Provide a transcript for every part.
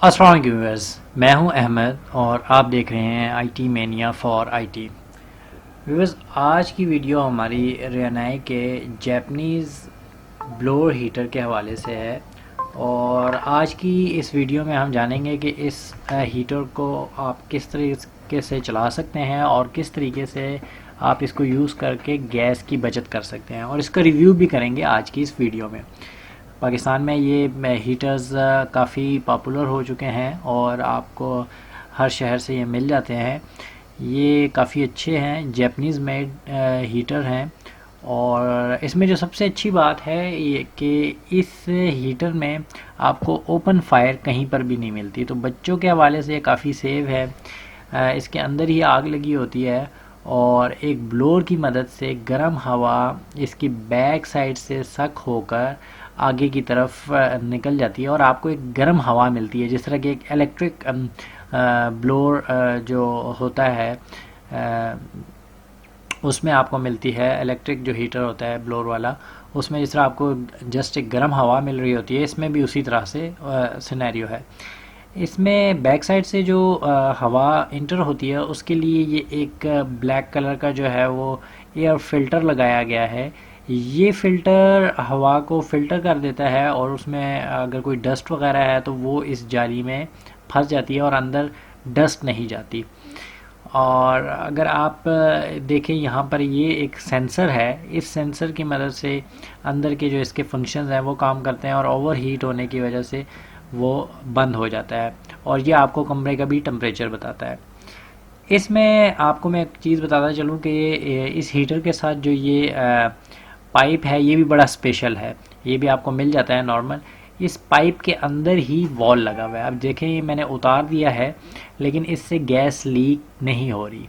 अस्सलाम वालेकुम व्यूअर्स, मैं हूं अहमद और आप देख रहे हैं IT mania for IT. Viewers, आज की वीडियो हमारी रियानाई के जैपनीज़ ब्लोअर हीटर के हवाले से है। और आज की इस वीडियो में हम जानेंगे कि इस हीटर को आप किस तरीके से चला सकते हैं और किस तरीके से आप इसको यूज़ करके गैस की बचत कर सकते हैं, और इसका रिव्यू भी करेंगे आज की इस वीडियो में। पाकिस्तान में ये हीटर्स काफ़ी पॉपुलर हो चुके हैं और आपको हर शहर से ये मिल जाते हैं। ये काफ़ी अच्छे हैं, जैपनीज़ मेड हीटर हैं। और इसमें जो सबसे अच्छी बात है ये कि इस हीटर में आपको ओपन फायर कहीं पर भी नहीं मिलती, तो बच्चों के हवाले से ये काफ़ी सेफ है। इसके अंदर ही आग लगी होती है और एक ब्लोअर की मदद से गर्म हवा इसकी बैक साइड से सक होकर आगे की तरफ निकल जाती है और आपको एक गर्म हवा मिलती है, जिस तरह की एक इलेक्ट्रिक ब्लोअर जो होता है उसमें आपको मिलती है। इलेक्ट्रिक जो हीटर होता है ब्लोअर वाला, उसमें जिस तरह आपको जस्ट एक गर्म हवा मिल रही होती है, इसमें भी उसी तरह से सिनेरियो है। इसमें बैक साइड से जो हवा इंटर होती है उसके लिए ये एक ब्लैक कलर का जो है वो एयर फिल्टर लगाया गया है। ये फ़िल्टर हवा को फ़िल्टर कर देता है और उसमें अगर कोई डस्ट वगैरह है तो वो इस जाली में फंस जाती है और अंदर डस्ट नहीं जाती। और अगर आप देखें यहाँ पर ये एक सेंसर है, इस सेंसर की मदद से अंदर के जो इसके फंक्शंस हैं वो काम करते हैं और ओवर हीट होने की वजह से वो बंद हो जाता है और ये आपको कमरे का भी टेम्परेचर बताता है। इसमें आपको मैं एक चीज़ बताता चलूँ कि इस हीटर के साथ जो ये पाइप है ये भी बड़ा स्पेशल है। ये भी आपको मिल जाता है नॉर्मल। इस पाइप के अंदर ही वॉल लगा हुआ है। अब देखें, ये मैंने उतार दिया है लेकिन इससे गैस लीक नहीं हो रही।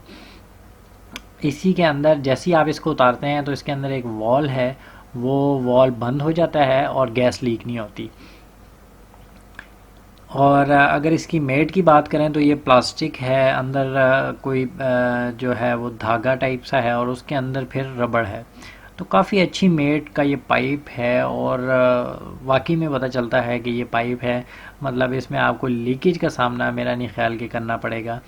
इसी के अंदर जैसे ही आप इसको उतारते हैं तो इसके अंदर एक वॉल है, वो वॉल बंद हो जाता है और गैस लीक नहीं होती। और अगर इसकी मेड की बात करें तो ये प्लास्टिक है, अंदर कोई जो है वो धागा टाइप सा है और उसके अंदर फिर रबड़ है। तो काफ़ी अच्छी मेड का ये पाइप है और वाकई में पता चलता है कि ये पाइप है, मतलब इसमें आपको लीकेज का सामना मेरा नहीं ख्याल कि करना पड़ेगा।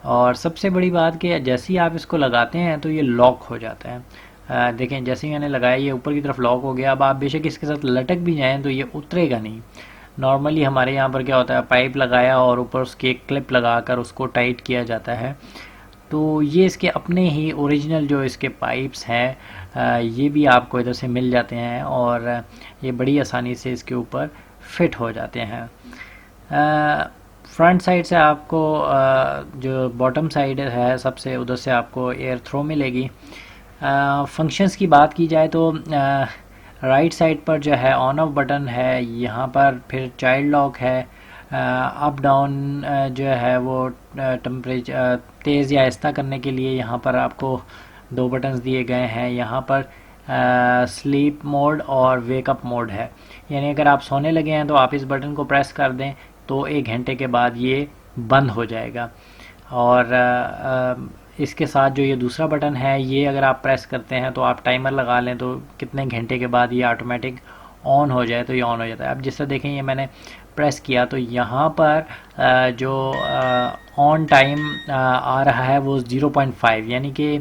और सबसे बड़ी बात कि जैसे ही आप इसको लगाते हैं तो ये लॉक हो जाता है। देखें, जैसे ही मैंने लगाया ये ऊपर की तरफ लॉक हो गया। अब आप बेशक इसके साथ लटक भी जाएँ तो ये उतरेगा नहीं। नॉर्मली हमारे यहाँ पर क्या होता है, पाइप लगाया और ऊपर उसकी एक क्लिप लगाकर उसको टाइट किया जाता है। तो ये इसके अपने ही ओरिजिनल जो इसके पाइप्स हैं ये भी आपको इधर से मिल जाते हैं और ये बड़ी आसानी से इसके ऊपर फिट हो जाते हैं। फ्रंट साइड से आपको जो बॉटम साइड है सबसे, उधर से आपको एयर थ्रो मिलेगी। फंक्शंस की बात की जाए तो राइट साइड पर जो है ऑन ऑफ बटन है, यहाँ पर फिर चाइल्ड लॉक है। अप डाउन जो है वो टेम्परेचर तेज़ या आहिस्ता करने के लिए यहाँ पर आपको दो बटन्स दिए गए हैं। यहाँ पर स्लीप मोड और वेकअप मोड है, यानी अगर आप सोने लगे हैं तो आप इस बटन को प्रेस कर दें तो 1 घंटे के बाद ये बंद हो जाएगा। और इसके साथ जो ये दूसरा बटन है, ये अगर आप प्रेस करते हैं तो आप टाइमर लगा लें तो कितने घंटे के बाद ये ऑटोमेटिक ऑन हो जाए तो ये ऑन हो जाता है। अब जिससे देखें, ये मैंने प्रेस किया तो यहाँ पर जो ऑन टाइम आ रहा है वो 0.5, यानी कि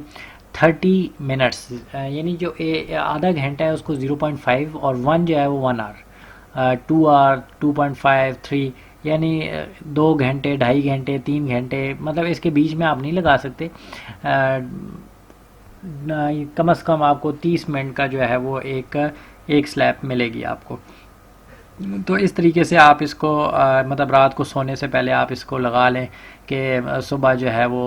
30 मिनट्स, यानी जो आधा घंटा है उसको 0.5 और 1 जो है वो 1 आवर, 2 आवर, 2.5, 3, यानी 2 घंटे, 2.5 घंटे, 3 घंटे, मतलब इसके बीच में आप नहीं लगा सकते। कम से कम आपको 30 मिनट का जो है वो एक स्लैब मिलेगी आपको। तो इस तरीके से आप इसको मतलब रात को सोने से पहले आप इसको लगा लें कि सुबह जो है वो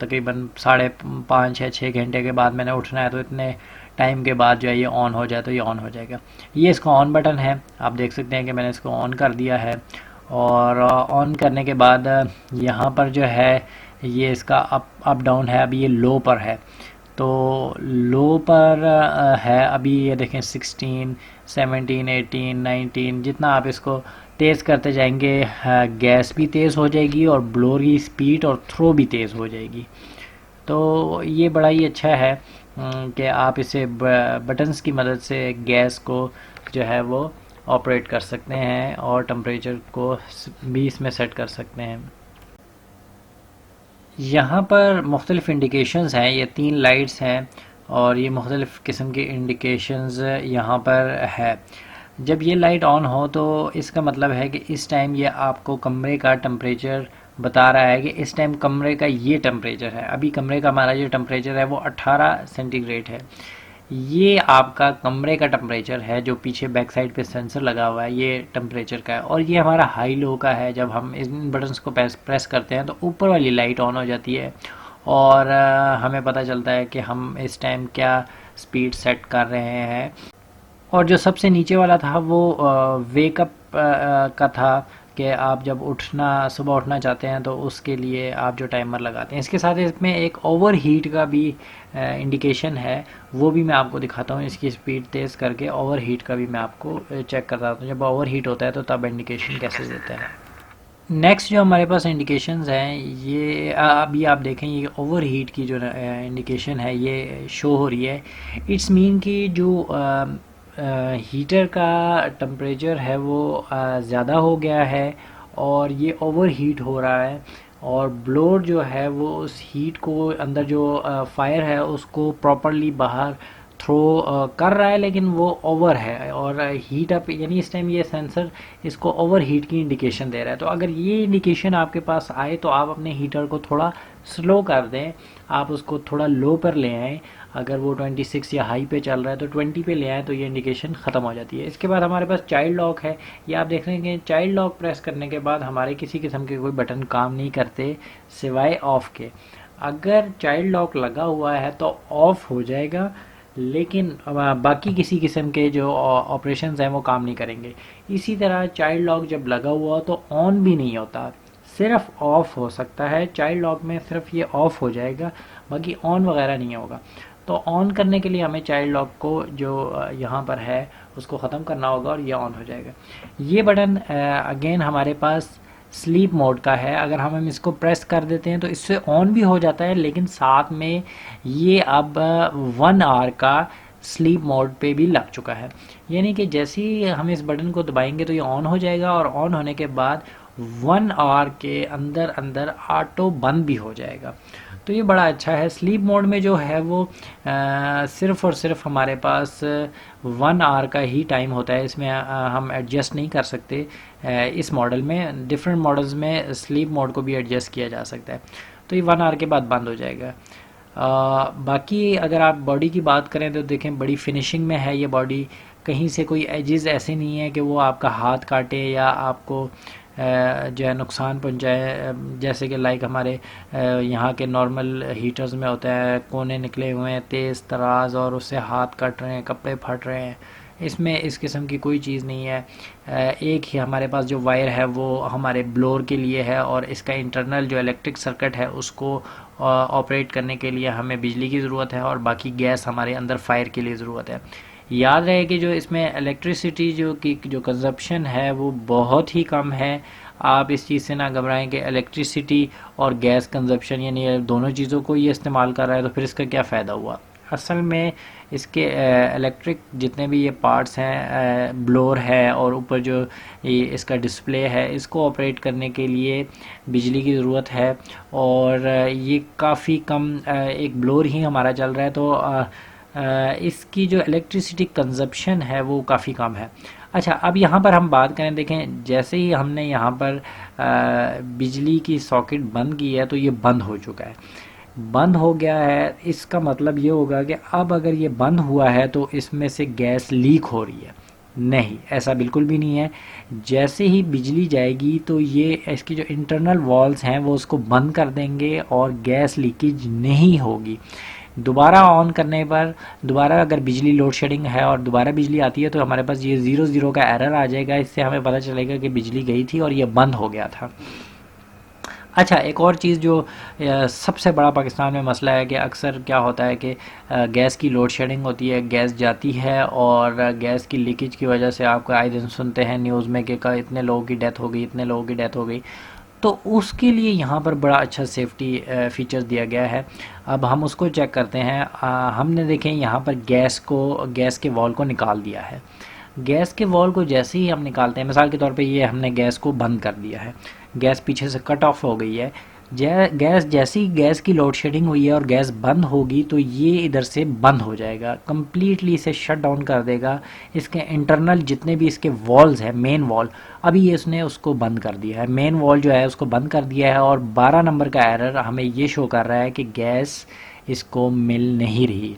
तकरीबन 5.5 या 6 घंटे के बाद मैंने उठना है तो इतने टाइम के बाद जो है ये ऑन हो जाए तो ये ऑन हो जाएगा। ये इसका ऑन बटन है, आप देख सकते हैं कि मैंने इसको ऑन कर दिया है। और ऑन करने के बाद यहाँ पर जो है ये इसका अप डाउन है। अभी ये लो पर है, तो लो पर है अभी। ये देखें 16, 17, 18, 19, जितना आप इसको तेज़ करते जाएंगे गैस भी तेज़ हो जाएगी और ब्लोअर की स्पीड और थ्रो भी तेज़ हो जाएगी। तो ये बड़ा ही अच्छा है कि आप इसे बटन्स की मदद से गैस को जो है वो ऑपरेट कर सकते हैं और टेम्परेचर को भी इसमें सेट कर सकते हैं। यहाँ पर मुख्तलिफ़ इंडिकेशंस हैं, ये 3 लाइट्स हैं और ये मुख्तलिफ़ किस्म के इंडिकेशंस यहाँ पर है। जब ये लाइट ऑन हो तो इसका मतलब है कि इस टाइम ये आपको कमरे का टेम्परेचर बता रहा है कि इस टाइम कमरे का ये टेम्परेचर है। अभी कमरे का हमारा जो टेम्परेचर है वो 18 सेंटीग्रेड है। ये आपका कमरे का टेम्परेचर है, जो पीछे बैक साइड पे सेंसर लगा हुआ है ये टेम्परेचर का है। और ये हमारा हाई लो का है। जब हम इन बटन्स को प्रेस करते हैं तो ऊपर वाली लाइट ऑन हो जाती है और हमें पता चलता है कि हम इस टाइम क्या स्पीड सेट कर रहे हैं। और जो सबसे नीचे वाला था वो वेकअप का था कि आप जब सुबह उठना चाहते हैं तो उसके लिए आप जो टाइमर लगाते हैं। इसके साथ इसमें एक ओवर हीट का भी इंडिकेशन है, वो भी मैं आपको दिखाता हूँ। इसकी स्पीड तेज़ करके ओवर हीट का भी मैं आपको चेक करता हूँ। जब ओवर हीट होता है तो तब इंडिकेशन कैसे देता है। नेक्स्ट जो हमारे पास इंडिकेशंस हैं, ये अभी आप देखें, ये ओवर हीट की जो इंडिकेशन है ये शो हो रही है। इट्स मीन कि जो हीटर का टेम्परेचर है वो ज़्यादा हो गया है और ये ओवर हीट हो रहा है और ब्लोअर जो है वो उस हीट को अंदर जो फायर है उसको प्रॉपरली बाहर थ्रो कर रहा है, लेकिन वो ओवर है और हीट अप, यानी इस टाइम ये सेंसर इसको ओवर हीट की इंडिकेशन दे रहा है। तो अगर ये इंडिकेशन आपके पास आए तो आप अपने हीटर को थोड़ा स्लो कर दें, आप उसको थोड़ा लो पर ले आएँ। अगर वो 26 या हाई पे चल रहा है तो 20 पे ले आए तो ये इंडिकेशन ख़त्म हो जाती है। इसके बाद हमारे पास चाइल्ड लॉक है। ये आप देख रहे हैं कि चाइल्ड लॉक प्रेस करने के बाद हमारे किसी किस्म के कोई बटन काम नहीं करते सिवाय ऑफ़ के। अगर चाइल्ड लॉक लगा हुआ है तो ऑफ़ हो जाएगा, लेकिन बाकी किसी किस्म के जो ऑपरेशंस हैं वो काम नहीं करेंगे। इसी तरह चाइल्ड लॉक जब लगा हुआ तो ऑन भी नहीं होता, सिर्फ ऑफ़ हो सकता है। चाइल्ड लॉक में सिर्फ ये ऑफ़ हो जाएगा, बाकी ऑन वगैरह नहीं होगा। तो ऑन करने के लिए हमें चाइल्ड लॉक को जो यहाँ पर है उसको ख़त्म करना होगा और ये ऑन हो जाएगा। ये बटन अगेन हमारे पास स्लीप मोड का है। अगर हम इसको प्रेस कर देते हैं तो इससे ऑन भी हो जाता है, लेकिन साथ में ये अब 1 आवर का स्लीप मोड पे भी लग चुका है। यानी कि जैसे ही हम इस बटन को दबाएंगे तो ये ऑन हो जाएगा और ऑन होने के बाद 1 आवर के अंदर अंदर ऑटो बंद भी हो जाएगा। तो ये बड़ा अच्छा है। स्लीप मोड में जो है वो सिर्फ़ और सिर्फ हमारे पास 1 आवर का ही टाइम होता है। इसमें हम एडजस्ट नहीं कर सकते। इस मॉडल में, डिफरेंट मॉडल्स में स्लीप मोड को भी एडजस्ट किया जा सकता है। तो ये 1 आवर के बाद बंद हो जाएगा। बाकी अगर आप बॉडी की बात करें तो देखें बड़ी फिनिशिंग में है ये बॉडी। कहीं से कोई एजेस ऐसे नहीं है कि वो आपका हाथ काटे या आपको जो है नुकसान पहुंचाए। जैसे कि लाइक हमारे यहाँ के नॉर्मल हीटर्स में होता है, कोने निकले हुए हैं तेज़ तराज और उससे हाथ कट रहे हैं, कपड़े फट रहे हैं। इसमें इस किस्म की कोई चीज़ नहीं है। एक ही हमारे पास जो वायर है वो हमारे ब्लोअर के लिए है और इसका इंटरनल जो इलेक्ट्रिक सर्किट है उसको ऑपरेट करने के लिए हमें बिजली की ज़रूरत है और बाकी गैस हमारे अंदर फायर के लिए ज़रूरत है। याद रहे कि जो इसमें इलेक्ट्रिसिटी जो कंजप्शन है वो बहुत ही कम है। आप इस चीज़ से ना घबराएं कि इलेक्ट्रिसिटी और गैस कंजप्शन यानी दोनों चीज़ों को ये इस्तेमाल कर रहा है तो फिर इसका क्या फ़ायदा हुआ। असल में इसके इलेक्ट्रिक जितने भी ये पार्ट्स हैं, ब्लोअर है और ऊपर जो ये इसका डिस्प्ले है, इसको ऑपरेट करने के लिए बिजली की ज़रूरत है और ये काफ़ी कम, एक ब्लोअर ही हमारा चल रहा है तो इसकी जो इलेक्ट्रिसिटी कंजप्शन है वो काफ़ी कम है। अच्छा, अब यहाँ पर हम बात करें, देखें जैसे ही हमने यहाँ पर बिजली की सॉकेट बंद की है तो ये बंद हो चुका है, बंद हो गया है। इसका मतलब ये होगा कि अब अगर ये बंद हुआ है तो इसमें से गैस लीक हो रही है। नहीं, ऐसा बिल्कुल भी नहीं है। जैसे ही बिजली जाएगी तो ये इसकी जो इंटरनल वॉल्स हैं वो उसको बंद कर देंगे और गैस लीकेज नहीं होगी। दोबारा ऑन करने पर, दोबारा अगर बिजली लोड शेडिंग है और दोबारा बिजली आती है तो हमारे पास ये 0 का एरर आ जाएगा। इससे हमें पता चलेगा कि बिजली गई थी और ये बंद हो गया था। अच्छा, एक और चीज़ जो सबसे बड़ा पाकिस्तान में मसला है कि अक्सर क्या होता है कि गैस की लोड शेडिंग होती है, गैस जाती है और गैस की लीकेज की वजह से आपको आए दिन सुनते हैं न्यूज़ में कि इतने लोगों की डेथ हो गई, इतने लोगों की डेथ हो गई। तो उसके लिए यहाँ पर बड़ा अच्छा सेफ्टी फीचर्स दिया गया है। अब हम उसको चेक करते हैं। हमने देखें यहाँ पर गैस के वॉल को निकाल दिया है। गैस के वॉल को जैसे ही हम निकालते हैं, मिसाल के तौर पे ये हमने गैस को बंद कर दिया है, गैस पीछे से कट ऑफ हो गई है, गैस जैसे ही गैस की लोड शेडिंग हुई है और गैस बंद होगी तो ये इधर से बंद हो जाएगा, कम्प्लीटली इसे शट डाउन कर देगा। इसके इंटरनल जितने भी इसके वॉल्स हैं, मेन वॉल, अभी ये उसने उसको बंद कर दिया है, मेन वॉल जो है उसको बंद कर दिया है, और 12 नंबर का एरर हमें ये शो कर रहा है कि गैस इसको मिल नहीं रही।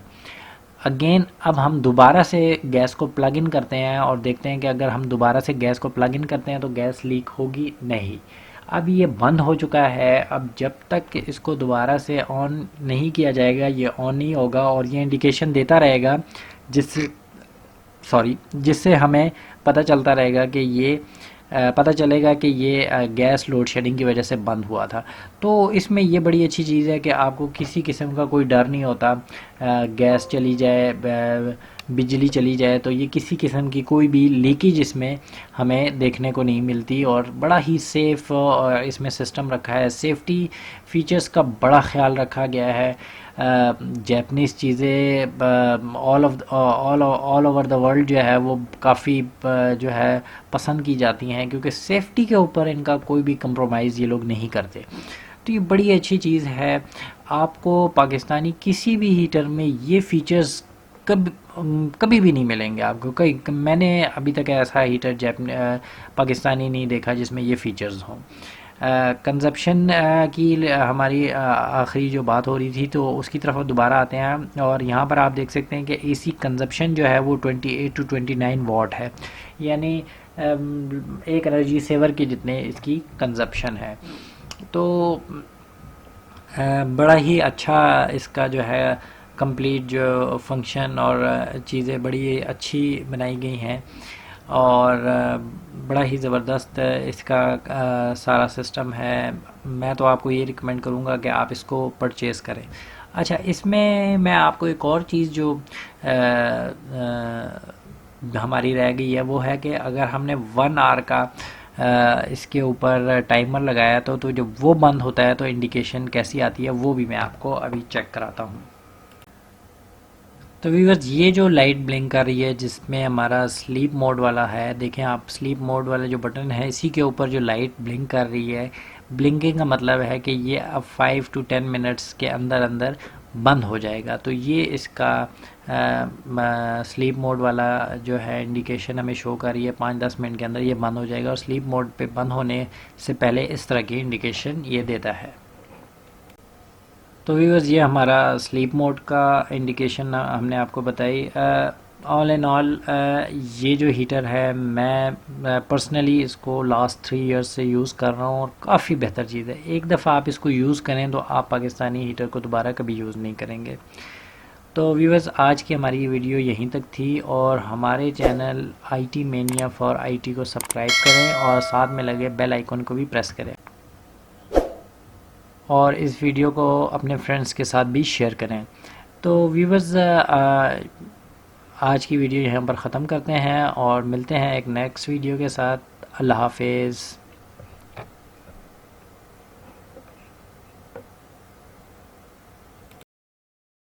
अगेन अब हम दोबारा से गैस को प्लग इन करते हैं और देखते हैं कि अगर हम दोबारा से गैस को प्लग इन करते हैं तो गैस लीक होगी नहीं। अब ये बंद हो चुका है, अब जब तक इसको दोबारा से ऑन नहीं किया जाएगा ये ऑन नहीं होगा और ये इंडिकेशन देता रहेगा, जिससे जिससे हमें पता चलता रहेगा कि ये पता चलेगा कि ये गैस लोड शेडिंग की वजह से बंद हुआ था। तो इसमें ये बड़ी अच्छी चीज़ है कि आपको किसी किस्म का कोई डर नहीं होता, गैस चली जाए, बिजली चली जाए तो ये किसी किस्म की कोई भी लीकेज इसमें हमें देखने को नहीं मिलती, और बड़ा ही सेफ़ इसमें सिस्टम रखा है। सेफ्टी फीचर्स का बड़ा ख्याल रखा गया है। जैपनीज़ चीज़ें ऑल ओवर द वर्ल्ड जो है वो काफ़ी जो है पसंद की जाती हैं, क्योंकि सेफ्टी के ऊपर इनका कोई भी कंप्रोमाइज़ ये लोग नहीं करते। तो ये बड़ी अच्छी चीज़ है। आपको पाकिस्तानी किसी भी हीटर में ये फ़ीचर्स कभी कभी भी नहीं मिलेंगे आपको। कई मैंने अभी तक ऐसा हीटर पाकिस्तानी नहीं देखा जिसमें ये फ़ीचर्स हों। कंजप्शन की हमारी आखिरी जो बात हो रही थी तो उसकी तरफ दोबारा आते हैं, और यहाँ पर आप देख सकते हैं कि एसी कंजप्शन जो है वो 28 टू 29 वाट है, यानी एक एनर्जी सेवर के जितने इसकी कंजप्शन है। तो बड़ा ही अच्छा इसका जो है कंप्लीट जो फंक्शन और चीज़ें बड़ी अच्छी बनाई गई हैं, और बड़ा ही ज़बरदस्त इसका सारा सिस्टम है। मैं तो आपको ये रिकमेंड करूँगा कि आप इसको परचेज़ करें। अच्छा, इसमें मैं आपको एक और चीज़ जो हमारी रह गई है वो है कि अगर हमने 1 आवर का इसके ऊपर टाइमर लगाया तो जब वो बंद होता है तो इंडिकेशन कैसी आती है वो भी मैं आपको अभी चेक कराता हूँ। तो व्यूअर्स, ये जो लाइट ब्लिंक कर रही है जिसमें हमारा स्लीप मोड वाला है, देखें आप स्लीप मोड वाला जो बटन है इसी के ऊपर जो लाइट ब्लिंक कर रही है, ब्लिंकिंग का मतलब है कि ये अब 5 टू 10 मिनट्स के अंदर अंदर बंद हो जाएगा। तो ये इसका स्लीप मोड वाला जो है इंडिकेशन हमें शो कर रही है, 5-10 मिनट के अंदर ये बंद हो जाएगा, और स्लीप मोड पे बंद होने से पहले इस तरह की इंडिकेशन ये देता है। तो व्यूअर्स, ये हमारा स्लीप मोड का इंडिकेशन हमने आपको बताई। ऑल इन ऑल ये जो हीटर है मैं पर्सनली इसको लास्ट 3 इयर्स से यूज़ कर रहा हूँ और काफ़ी बेहतर चीज़ है। एक दफ़ा आप इसको यूज़ करें तो आप पाकिस्तानी हीटर को दोबारा कभी यूज़ नहीं करेंगे। तो व्यूअर्स, आज की हमारी ये वीडियो यहीं तक थी, और हमारे channel IT Mania for IT को सब्सक्राइब करें और साथ में लगे बेल आइकन को भी प्रेस करें, और इस वीडियो को अपने फ्रेंड्स के साथ भी शेयर करें। तो व्यूवर्स, आज की वीडियो यहाँ पर ख़त्म करते हैं और मिलते हैं एक नेक्स्ट वीडियो के साथ। अल्लाह हाफिज़।